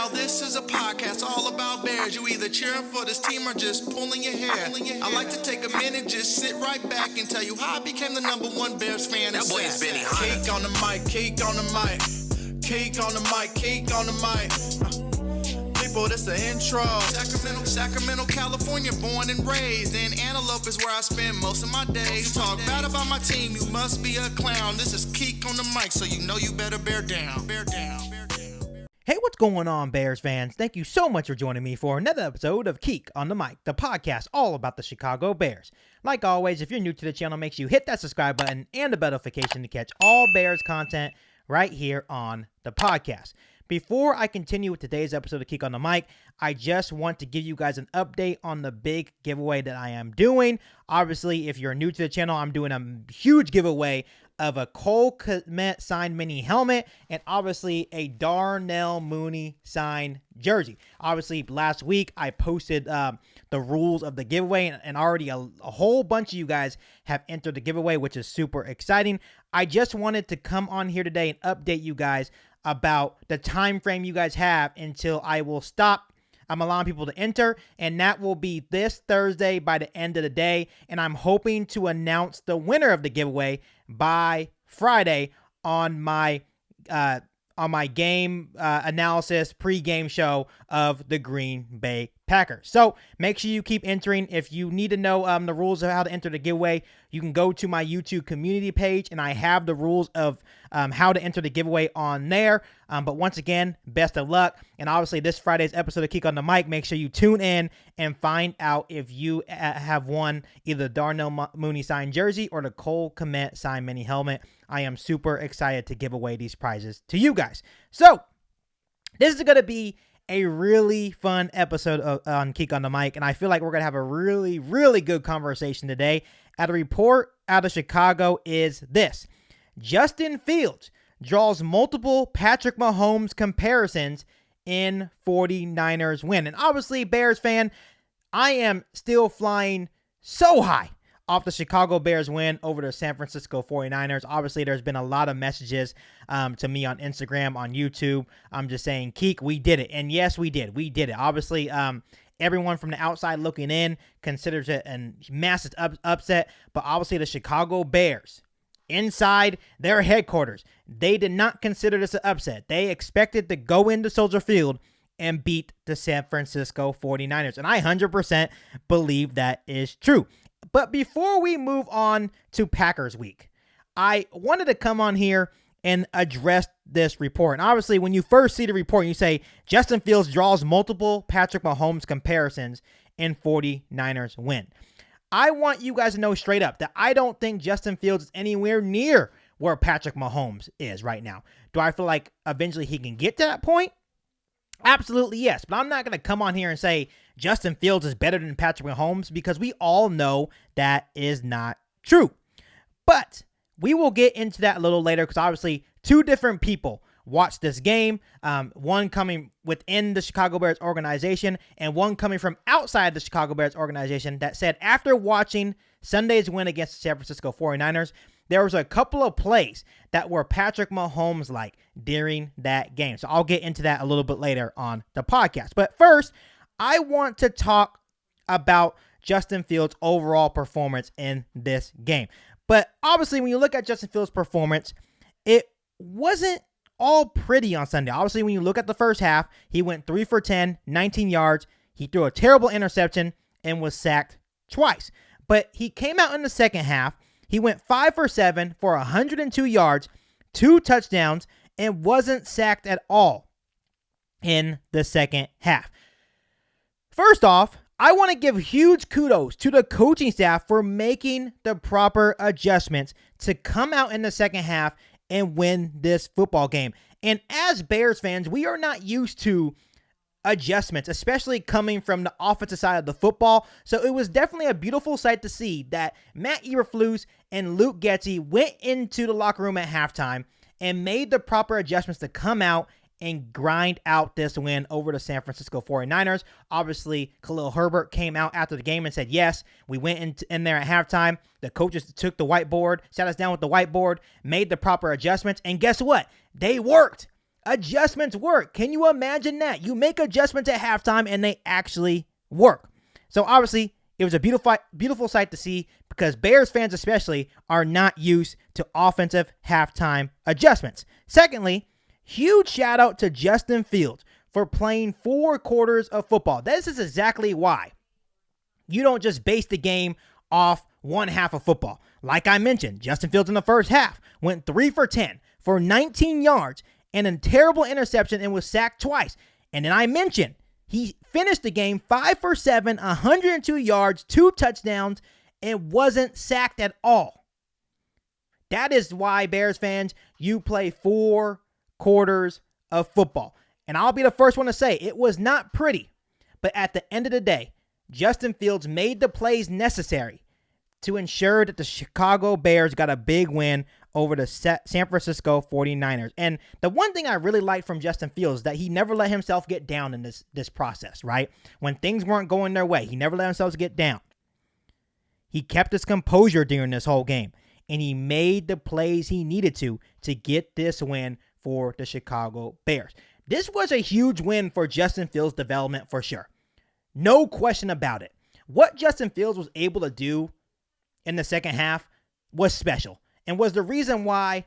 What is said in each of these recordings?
Now this is a podcast all about Bears. You either cheering for this team or just pulling your hair. I like to take a minute, just sit right back and tell you how I became the #1 Bears fan. That boy is Benny Hunter. Cake on the mic, cake on the mic, cake on the mic, cake on the mic. People, this the intro. Sacramento, California, born and raised. And Antelope is where I spend most of my days. Talk bad about my team, you must be a clown. This is Keek on the mic, so you know you better bear down. Bear down. Hey, what's going on, Bears fans? Thank you so much for joining me for another episode of Keek on the Mic, the podcast all about the Chicago Bears. Like always, if you're new to the channel, make sure you hit that subscribe button and the bell notification to catch all Bears content right here on the podcast. Before I continue with today's episode of Keek on the Mic, I just want to give you guys an update on the big giveaway that I am doing. Obviously, if you're new to the channel, I'm doing a huge giveaway of a Cole Kmet signed mini helmet and obviously a Darnell Mooney signed jersey. Obviously, last week I posted the rules of the giveaway and already a whole bunch of you guys have entered the giveaway, which is super exciting. I just wanted to come on here today and update you guys about the time frame you guys have until I will stop. I'm allowing people to enter, and that will be this Thursday by the end of the day, and I'm hoping to announce the winner of the giveaway by Friday on my game analysis pregame show of the Green Bay Packers. So make sure you keep entering. If you need to know the rules of how to enter the giveaway, you can go to my YouTube community page, and I have the rules of how to enter the giveaway on there. But once again, best of luck. And obviously, this Friday's episode of Keek on the Mic, make sure you tune in and find out if you have won either the Darnell Mooney signed jersey or the Cole Kmet signed mini helmet. I am super excited to give away these prizes to you guys. So this is going to be a really fun episode on Keek on the Mic, and I feel like we're going to have a really, really good conversation today. A report out of Chicago is this: Justin Fields draws multiple Patrick Mahomes comparisons in 49ers win. And obviously, Bears fan, I am still flying so high off the Chicago Bears win over the San Francisco 49ers. Obviously, there's been a lot of messages to me on Instagram, on YouTube. I'm just saying, Keek, we did it. And yes, we did. We did it. Obviously, everyone from the outside looking in considers it a massive upset. But obviously, the Chicago Bears, inside their headquarters, they did not consider this an upset. They expected to go into Soldier Field and beat the San Francisco 49ers. And I 100% believe that is true. But before we move on to Packers week, I wanted to come on here and address this report. And obviously, when you first see the report, you say Justin Fields draws multiple Patrick Mahomes comparisons in 49ers win. I want you guys to know straight up that I don't think Justin Fields is anywhere near where Patrick Mahomes is right now. Do I feel like eventually he can get to that point? Absolutely, yes. But I'm not going to come on here and say Justin Fields is better than Patrick Mahomes because we all know that is not true. But we will get into that a little later because obviously two different people watched this game. One coming within the Chicago Bears organization and one coming from outside the Chicago Bears organization that said after watching Sunday's win against the San Francisco 49ers, there was a couple of plays that were Patrick Mahomes-like during that game. So I'll get into that a little bit later on the podcast. But first, I want to talk about Justin Fields' overall performance in this game. But obviously, when you look at Justin Fields' performance, it wasn't all pretty on Sunday. Obviously, when you look at the first half, he went 3 for 10, 19 yards. He threw a terrible interception and was sacked twice. But he came out in the second half. He went 5 for 7 for 102 yards, 2 touchdowns, and wasn't sacked at all in the second half. First off, I want to give huge kudos to the coaching staff for making the proper adjustments to come out in the second half and win this football game. And as Bears fans, we are not used to adjustments, especially coming from the offensive side of the football. So it was definitely a beautiful sight to see that Matt Eberflus and Luke Getsy went into the locker room at halftime and made the proper adjustments to come out and grind out this win over the San Francisco 49ers. Obviously, Khalil Herbert came out after the game and said, yes, we went in there at halftime. The coaches took the whiteboard, sat us down with the whiteboard, made the proper adjustments, and guess what? They worked. Adjustments work. Can you imagine that? You make adjustments at halftime and they actually work. So obviously, it was a beautiful sight to see because Bears fans especially are not used to offensive halftime adjustments. Secondly, huge shout out to Justin Fields for playing 4 quarters of football. This is exactly why you don't just base the game off one half of football. Like I mentioned, Justin Fields in the first half went 3 for 10 for 19 yards and a terrible interception and was sacked twice. And then I mentioned he finished the game 5 for 7, 102 yards, 2 touchdowns, and wasn't sacked at all. That is why, Bears fans, you play 4 quarters of football. And I'll be the first one to say it was not pretty. But at the end of the day, Justin Fields made the plays necessary to ensure that the Chicago Bears got a big win over the San Francisco 49ers. And the one thing I really liked from Justin Fields is that he never let himself get down in this process, right? When things weren't going their way, he never let himself get down. He kept his composure during this whole game, and he made the plays he needed to get this win for the Chicago Bears. This was a huge win for Justin Fields' development for sure. No question about it. What Justin Fields was able to do in the second half was special and was the reason why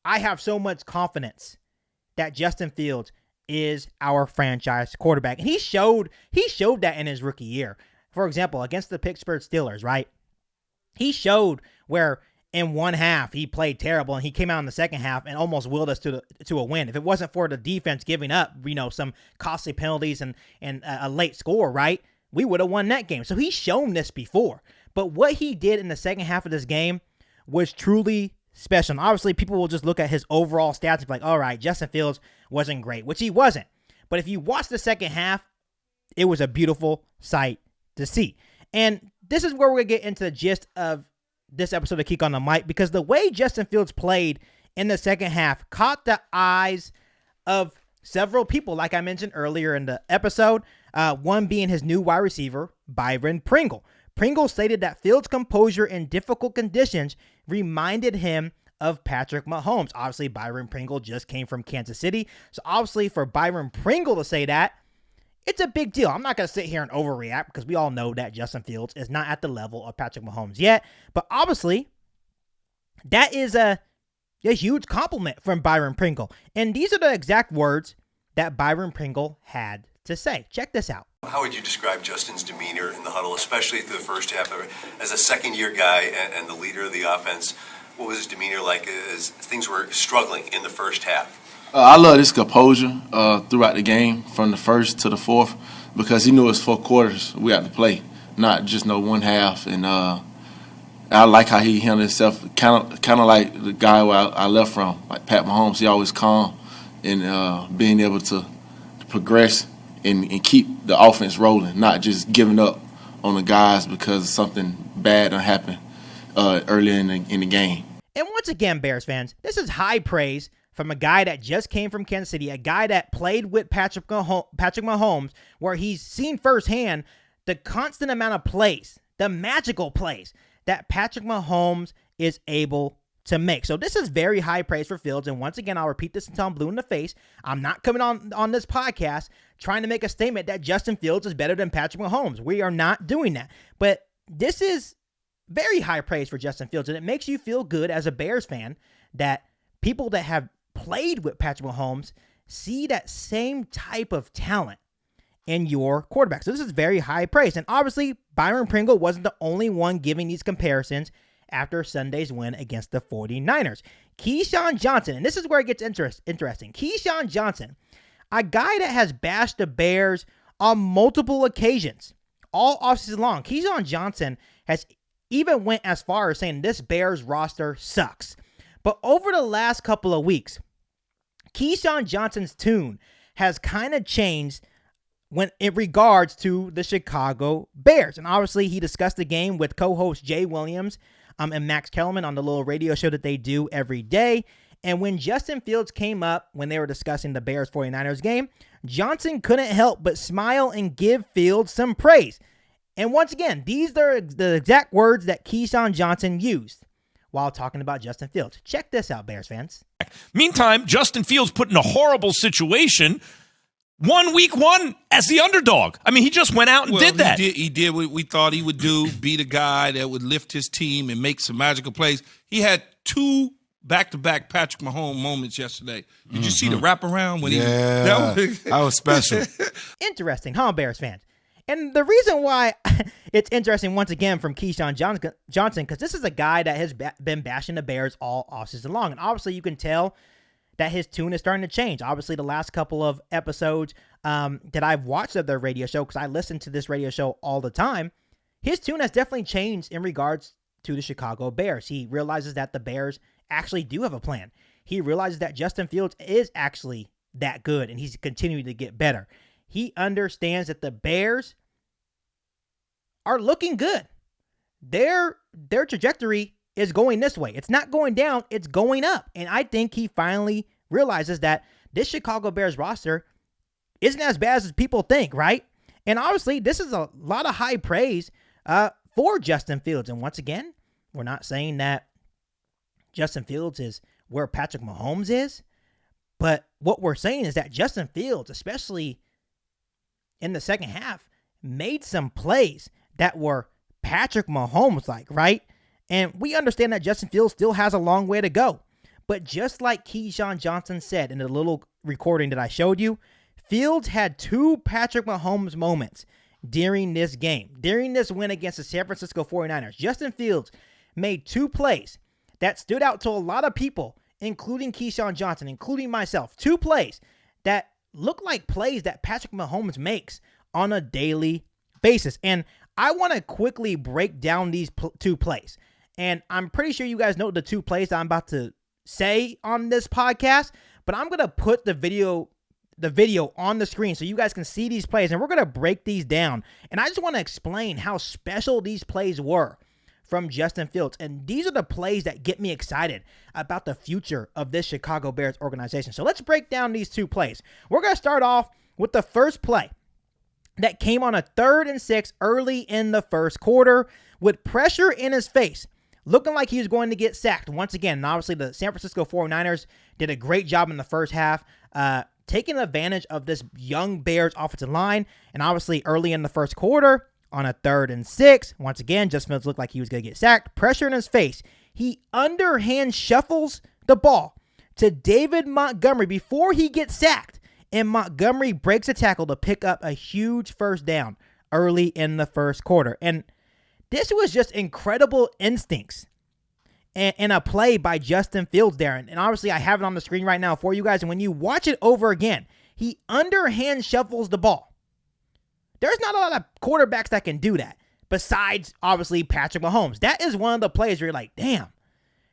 I have so much confidence that Justin Fields is our franchise quarterback. And he showed that in his rookie year. For example, against the Pittsburgh Steelers, right? He showed where in one half he played terrible and he came out in the second half and almost willed us to a win. If it wasn't for the defense giving up, some costly penalties and a late score, right? We would have won that game. So he's shown this before. But what he did in the second half of this game was truly special. And obviously, people will just look at his overall stats and be like, all right, Justin Fields wasn't great, which he wasn't. But if you watch the second half, it was a beautiful sight to see. And this is where we're going to get into the gist of this episode of Keek on the Mic, because the way Justin Fields played in the second half caught the eyes of several people, like I mentioned earlier in the episode, one being his new wide receiver, Byron Pringle. Pringle stated that Fields' composure in difficult conditions reminded him of Patrick Mahomes. Obviously, Byron Pringle just came from Kansas City. So obviously, for Byron Pringle to say that, it's a big deal. I'm not going to sit here and overreact because we all know that Justin Fields is not at the level of Patrick Mahomes yet. But obviously, that is a huge compliment from Byron Pringle. And these are the exact words that Byron Pringle had to say. Check this out. How would you describe Justin's demeanor in the huddle, especially through the first half? As a second-year guy and the leader of the offense, what was his demeanor like as things were struggling in the first half? I love his composure throughout the game, from the first to the fourth, because he knew it was 4 quarters we had to play, not just no one half. And I like how he handled himself, kind of like the guy where I left from, like Pat Mahomes. He always calm and being able to progress and keep the offense rolling, not just giving up on the guys because something bad done happened earlier in the game. And once again, Bears fans, this is high praise from a guy that just came from Kansas City, a guy that played with Patrick Mahomes, where he's seen firsthand the constant amount of plays, the magical plays that Patrick Mahomes is able to make. So this is very high praise for Fields. And once again, I'll repeat this until I'm blue in the face. I'm not coming on this podcast trying to make a statement that Justin Fields is better than Patrick Mahomes. We are not doing that. But this is very high praise for Justin Fields. And it makes you feel good as a Bears fan that people that have played with Patrick Mahomes see that same type of talent in your quarterback. So this is very high praise. And obviously, Byron Pringle wasn't the only one giving these comparisons after Sunday's win against the 49ers. Keyshawn Johnson, and this is where it gets interesting. Keyshawn Johnson, a guy that has bashed the Bears on multiple occasions, all offseason long. Keyshawn Johnson has even went as far as saying this Bears roster sucks. But over the last couple of weeks, Keyshawn Johnson's tune has kind of changed when in regards to the Chicago Bears. And obviously, he discussed the game with co-host Jay Williams and Max Kellerman on the little radio show that they do every day. And when Justin Fields came up, when they were discussing the Bears 49ers game, Johnson couldn't help but smile and give Fields some praise. And once again, these are the exact words that Keyshawn Johnson used while talking about Justin Fields. Check this out, Bears fans. back. Meantime, Justin Fields put in a horrible situation. Won week 1 as the underdog. I mean, he just went out and did that. He did what we thought he would do, be the guy that would lift his team and make some magical plays. He had 2 back-to-back Patrick Mahomes moments yesterday. Did you see the wraparound when that was special. Interesting, huh, Bears fans? And the reason why it's interesting, once again, from Keyshawn Johnson, because this is a guy that has been bashing the Bears all offseason long. And obviously you can tell that his tune is starting to change. Obviously, the last couple of episodes that I've watched of their radio show, because I listen to this radio show all the time, his tune has definitely changed in regards to the Chicago Bears. He realizes that the Bears actually do have a plan. He realizes that Justin Fields is actually that good, and he's continuing to get better. He understands that the Bears are looking good. Their trajectory is going this way. It's not going down, it's going up. And I think he finally realizes that this Chicago Bears roster isn't as bad as people think, right? And obviously, this is a lot of high praise for Justin Fields. And once again, we're not saying that Justin Fields is where Patrick Mahomes is, but what we're saying is that Justin Fields, especially in the second half, made some plays that were Patrick Mahomes-like, right? And we understand that Justin Fields still has a long way to go. But just like Keyshawn Johnson said in the little recording that I showed you, Fields had 2 Patrick Mahomes moments during this game. During this win against the San Francisco 49ers, Justin Fields made 2 plays that stood out to a lot of people, including Keyshawn Johnson, including myself. 2 plays that look like plays that Patrick Mahomes makes on a daily basis. And I want to quickly break down these 2 plays. And I'm pretty sure you guys know the 2 plays that I'm about to say on this podcast, but I'm going to put the video on the screen so you guys can see these plays, and we're going to break these down. And I just want to explain how special these plays were from Justin Fields. And these are the plays that get me excited about the future of this Chicago Bears organization. So let's break down these 2 plays. We're going to start off with the first play that came on a 3rd and 6 early in the first quarter with pressure in his face, looking like he was going to get sacked once again. And obviously, the San Francisco 49ers did a great job in the first half, taking advantage of this young Bears offensive line. And obviously, early in the first quarter, on a 3rd and 6, once again, Justin Fields looked like he was going to get sacked. Pressure in his face. He underhand shuffles the ball to David Montgomery before he gets sacked. And Montgomery breaks a tackle to pick up a huge first down early in the first quarter. And this was just incredible instincts and a play by Justin Fields there. And obviously, I have it on the screen right now for you guys. And when you watch it over again, he underhand shuffles the ball. There's not a lot of quarterbacks that can do that, besides, obviously, Patrick Mahomes. That is one of the plays where you're like, damn,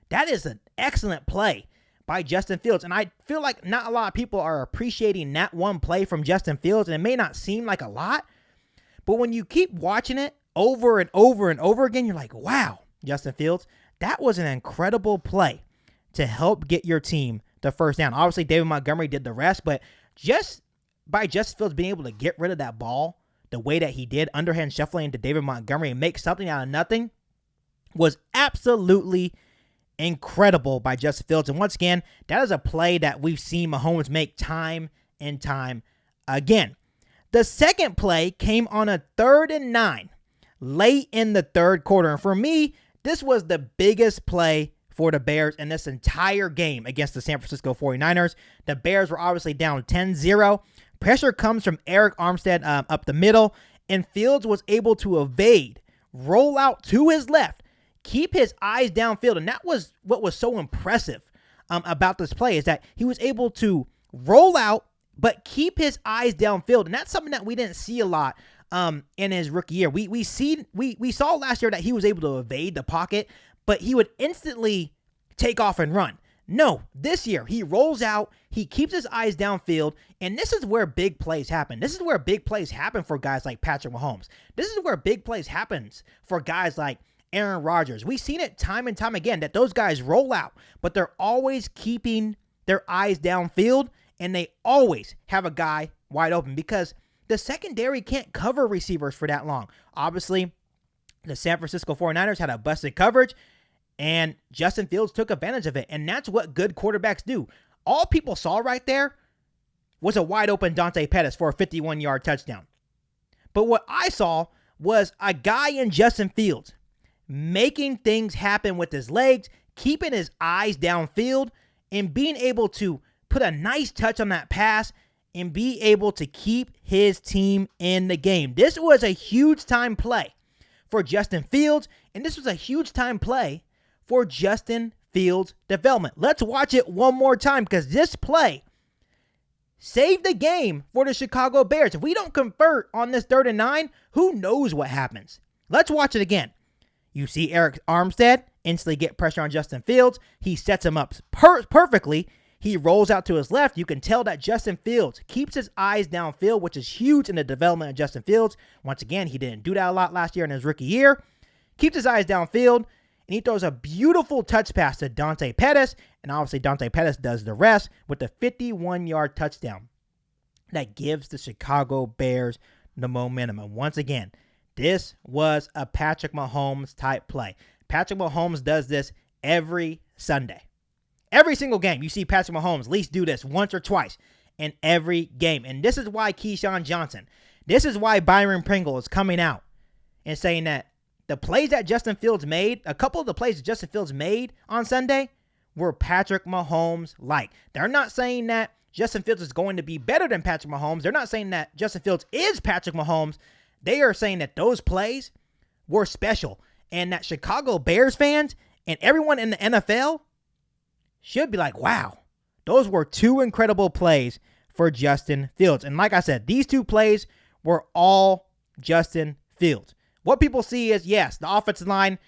that is an excellent play by Justin Fields. And I feel like not a lot of people are appreciating that one play from Justin Fields, and it may not seem like a lot, but when you keep watching it over and over and over again, you're like, wow, Justin Fields, that was an incredible play to help get your team the first down. Obviously, David Montgomery did the rest, but just by Justin Fields being able to get rid of that ball the way that he did, underhand shuffling to David Montgomery and make something out of nothing, was absolutely incredible by Justin Fields. And once again, that is a play that we've seen Mahomes make time and time again. The second play came on a 3rd and 9 late in the third quarter. And for me, this was the biggest play for the Bears in this entire game against the San Francisco 49ers. The Bears were obviously down 10-0. Pressure comes from Eric Armstead up the middle, and Fields was able to evade, roll out to his left, keep his eyes downfield. And that was what was so impressive about this play, is that he was able to roll out but keep his eyes downfield. And that's something that we didn't see a lot in his rookie year. We saw last year that he was able to evade the pocket, but he would instantly take off and run. No, this year he rolls out, he keeps his eyes downfield, and this is where big plays happen. This is where big plays happen for guys like Patrick Mahomes. This is where big plays happens for guys like Aaron Rodgers. We've seen it time and time again that those guys roll out, but they're always keeping their eyes downfield, and they always have a guy wide open because the secondary can't cover receivers for that long. Obviously, the San Francisco 49ers had a busted coverage, And Justin Fields took advantage of it. And that's what good quarterbacks do. All people saw right there was a wide open Dante Pettis for a 51-yard touchdown. But what I saw was a guy in Justin Fields making things happen with his legs, keeping his eyes downfield, and being able to put a nice touch on that pass and be able to keep his team in the game. This was a huge time play for Justin Fields, and this was a huge time play for Justin Fields' development. Let's watch it one more time because this play saved the game for the Chicago Bears. If we don't convert on this 3rd and 9, who knows what happens? Let's watch it again. You see Eric Armstead instantly get pressure on Justin Fields. He sets him up perfectly. He rolls out to his left. You can tell that Justin Fields keeps his eyes downfield, which is huge in the development of Justin Fields. Once again, he didn't do that a lot last year in his rookie year. Keeps his eyes downfield, and he throws a beautiful touch pass to Dante Pettis, and obviously Dante Pettis does the rest with the 51-yard touchdown that gives the Chicago Bears the momentum. And once again, this was a Patrick Mahomes type play. Patrick Mahomes does this every Sunday. Every single game, you see Patrick Mahomes at least do this once or twice in every game. And this is why Keyshawn Johnson, this is why Byron Pringle is coming out and saying that the plays that Justin Fields made, a couple of the plays that Justin Fields made on Sunday were Patrick Mahomes-like. They're not saying that Justin Fields is going to be better than Patrick Mahomes. They're not saying that Justin Fields is Patrick Mahomes. They are saying that those plays were special and that Chicago Bears fans and everyone in the NFL should be like, wow, those were two incredible plays for Justin Fields. And like I said, these two plays were all Justin Fields. What people see is, yes, the offensive line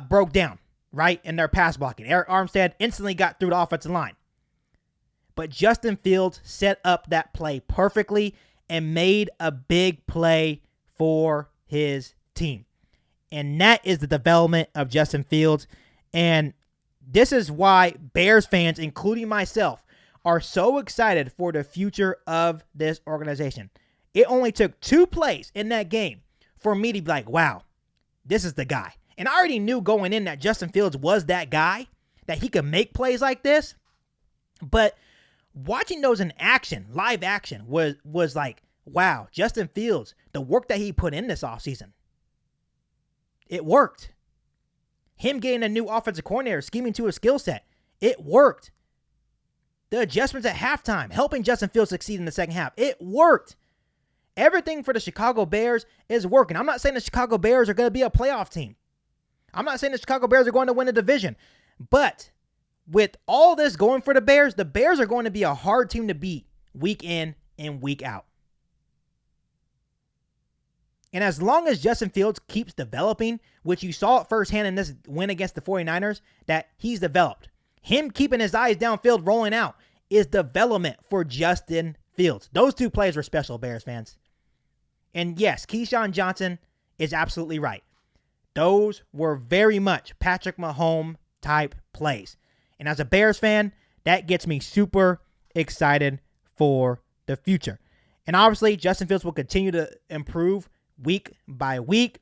broke down, right, in their pass blocking. Eric Armstead instantly got through the offensive line. But Justin Fields set up that play perfectly and made a big play for his team. And that is the development of Justin Fields. And this is why Bears fans, including myself, are so excited for the future of this organization. It only took 2 plays in that game for me to be like, wow, this is the guy. And I already knew going in that Justin Fields was that guy, that he could make plays like this. But watching those in action, live action, was like, wow, Justin Fields, the work that he put in this offseason, it worked. Him getting a new offensive coordinator, scheming to his skill set, it worked. The adjustments at halftime, helping Justin Fields succeed in the second half, it worked. Everything for the Chicago Bears is working. I'm not saying the Chicago Bears are going to be a playoff team. I'm not saying the Chicago Bears are going to win a division. But with all this going for the Bears are going to be a hard team to beat week in and week out. And as long as Justin Fields keeps developing, which you saw it firsthand in this win against the 49ers, that he's developed. Him keeping his eyes downfield, rolling out, is development for Justin Fields. Those 2 plays were special, Bears fans. And yes, Keyshawn Johnson is absolutely right. Those were very much Patrick Mahomes type plays. And as a Bears fan, that gets me super excited for the future. And obviously, Justin Fields will continue to improve week by week.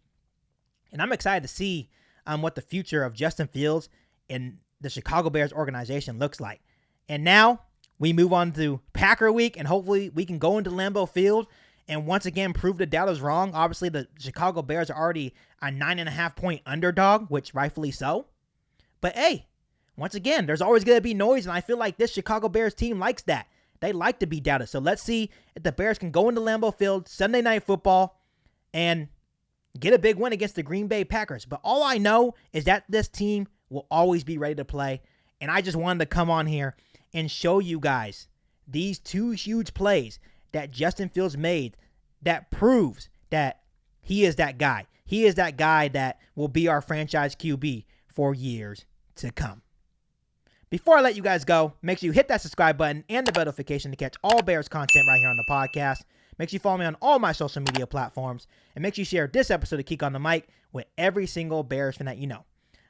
And I'm excited to see what the future of Justin Fields and the Chicago Bears organization looks like. And now we move on to Packer week, and hopefully we can go into Lambeau Field and once again prove the doubters wrong. Obviously, the Chicago Bears are already a 9.5-point underdog, which rightfully so. But hey, once again, there's always going to be noise, and I feel like this Chicago Bears team likes that. They like to be doubted. So let's see if the Bears can go into Lambeau Field Sunday Night Football and get a big win against the Green Bay Packers. But all I know is that this team will always be ready to play. And I just wanted to come on here and show you guys these 2 huge plays that Justin Fields made that proves that he is that guy. He is that guy that will be our franchise QB for years to come. Before I let you guys go, make sure you hit that subscribe button and the bell notification to catch all Bears content right here on the podcast. Make sure you follow me on all my social media platforms. And make sure you share this episode of Keek on the Mic with every single Bears fan that you know.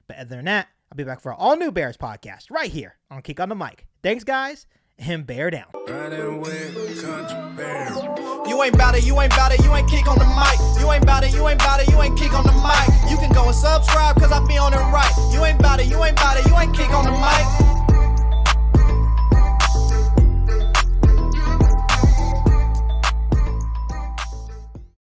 But other than that, I'll be back for an all-new Bears podcast right here on Keek on the Mic. Thanks, guys, and bear down. Riding with country bear. You You ain't bout it, you ain't bout it, you ain't kick on the mic. You ain't bout it, you ain't bout it, you ain't kick on the mic. You can go and subscribe, cause I be on it right. You ain't bout it, you ain't bout it, you ain't kick on the mic.